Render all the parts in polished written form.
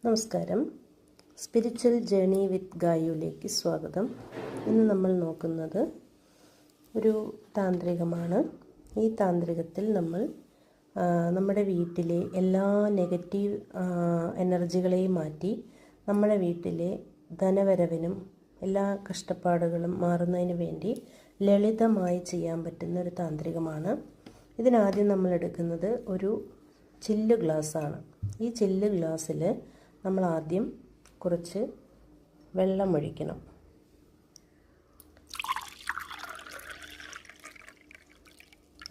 നമസ്കാരം. Spiritual journey വിത്ത് ഗായുവിലേക്ക് സ്വാഗതം. ഇന്ന് നമ്മൾ നോക്കുന്നത് ഒരു താന്ത്രികമാണ്. ഈ താന്ത്രികത്തിൽ നമ്മൾ നമ്മുടെ വീട്ടിലെ എല്ലാ നെഗറ്റീവ് എനർജികളെയും മാറ്റി നമ്മുടെ വീട്ടിലെ ധനവരവിനും എല്ലാ കഷ്ടപ്പാടുകളും മാറുന്നതിന് വേണ്ടി ലളിതമായി ചെയ്യാൻ പറ്റുന്ന ഒരു താന്ത്രികമാണ്. ഇതിനാദ്യം നമ്മൾ എടുക്കുന്നത് ഒരു ചില്ല് ഗ്ലാസ്സാണ്. ഈ ചില്ല് ഗ്ലാസ്സിൽ നമ്മൾ ആദ്യം കുറച്ച് വെള്ളം ഒഴിക്കണം.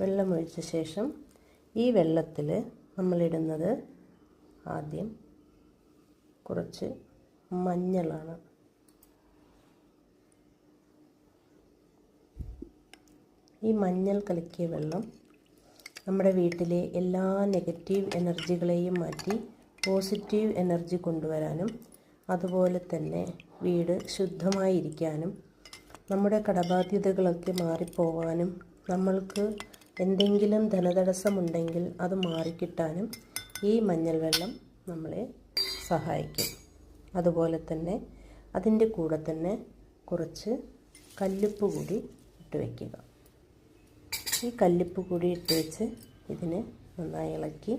വെള്ളം ഒഴിച്ച ശേഷം ഈ വെള്ളത്തിൽ നമ്മളിടുന്നത് ആദ്യം കുറച്ച് മഞ്ഞളാണ്. ഈ മഞ്ഞൾ കലക്കിയ വെള്ളം നമ്മുടെ വീട്ടിലെ എല്ലാ നെഗറ്റീവ് എനർജികളെയും മാറ്റി പോസിറ്റീവ് എനർജി കൊണ്ടുവരാനും അതുപോലെ തന്നെ വീട് ശുദ്ധമായിരിക്കാനും നമ്മുടെ കടബാധ്യതകളൊക്കെ മാറിപ്പോവാനും നമ്മൾക്ക് എന്തെങ്കിലും ധനതടസ്സമുണ്ടെങ്കിൽ അത് മാറിക്കിട്ടാനും ഈ മഞ്ഞൾ വെള്ളം നമ്മളെ സഹായിക്കും. അതുപോലെ തന്നെ അതിൻ്റെ കൂടെ തന്നെ കുറച്ച് കല്ലുപ്പ് കൂടി ഇട്ട് വയ്ക്കുക. ഈ കല്ലുപ്പ് കൂടി ഇട്ട് വെച്ച് ഇതിനെ നന്നായി ഇളക്കി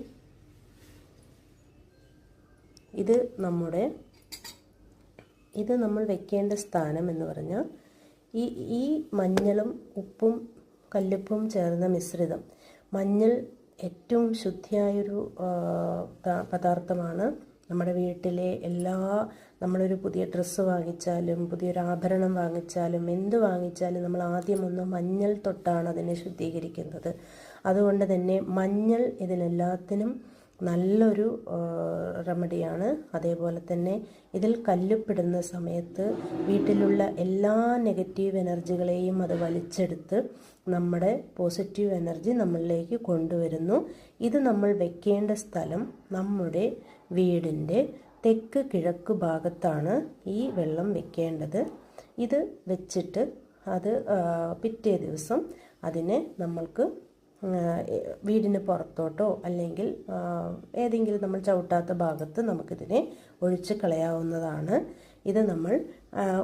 ഇത് നമ്മൾ വെക്കേണ്ട സ്ഥാനം എന്ന് പറഞ്ഞാൽ ഈ മഞ്ഞളും ഉപ്പും കല്ലുപ്പും ചേർന്ന മിശ്രിതം. മഞ്ഞൾ ഏറ്റവും ശുദ്ധിയായൊരു പദാർത്ഥമാണ്. നമ്മുടെ വീട്ടിലെ നമ്മളൊരു പുതിയ ഡ്രസ്സ് വാങ്ങിച്ചാലും പുതിയൊരു ആഭരണം വാങ്ങിച്ചാലും എന്ത് വാങ്ങിച്ചാലും നമ്മൾ ആദ്യം ഒന്ന് മഞ്ഞൾ തൊട്ടാണ് അതിനെ ശുദ്ധീകരിക്കുന്നത്. അതുകൊണ്ട് തന്നെ മഞ്ഞൾ ഇതിനെല്ലാത്തിനും നല്ലൊരു റെമഡിയാണ്. അതേപോലെ തന്നെ ഇതിൽ കല്ലുപ്പിടുന്ന സമയത്ത് വീട്ടിലുള്ള എല്ലാ നെഗറ്റീവ് എനർജികളെയും അത് വലിച്ചെടുത്ത് നമ്മുടെ പോസിറ്റീവ് എനർജി നമ്മളിലേക്ക് കൊണ്ടുവരുന്നു. ഇത് നമ്മൾ വെക്കേണ്ട സ്ഥലം നമ്മുടെ വീടിൻ്റെ തെക്ക് കിഴക്ക് ഭാഗത്താണ് ഈ വെള്ളം വെക്കേണ്ടത്. ഇത് വെച്ചിട്ട് അത് പിറ്റേ ദിവസം അതിനെ നമ്മൾക്ക് വീടിന് പുറത്തോട്ടോ അല്ലെങ്കിൽ ഏതെങ്കിലും നമ്മൾ ചവിട്ടാത്ത ഭാഗത്ത് നമുക്കിതിനെ ഒഴിച്ച് കളയാവുന്നതാണ്. ഇത് നമ്മൾ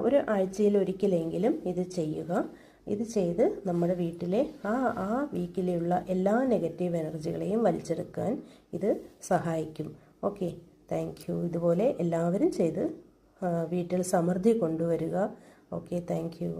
ഒരു ആഴ്ചയിൽ ഒരിക്കലെങ്കിലും ഇത് ചെയ്യുക. ഇത് ചെയ്ത് നമ്മുടെ വീട്ടിലെ ആ വീക്കിലുള്ള എല്ലാ നെഗറ്റീവ് എനർജികളെയും വലിച്ചെടുക്കാൻ ഇത് സഹായിക്കും. Okay, thank you. ഇതുപോലെ എല്ലാവരും ചെയ്ത് വീട്ടിൽ സമൃദ്ധി കൊണ്ടുവരിക. Okay, thank you.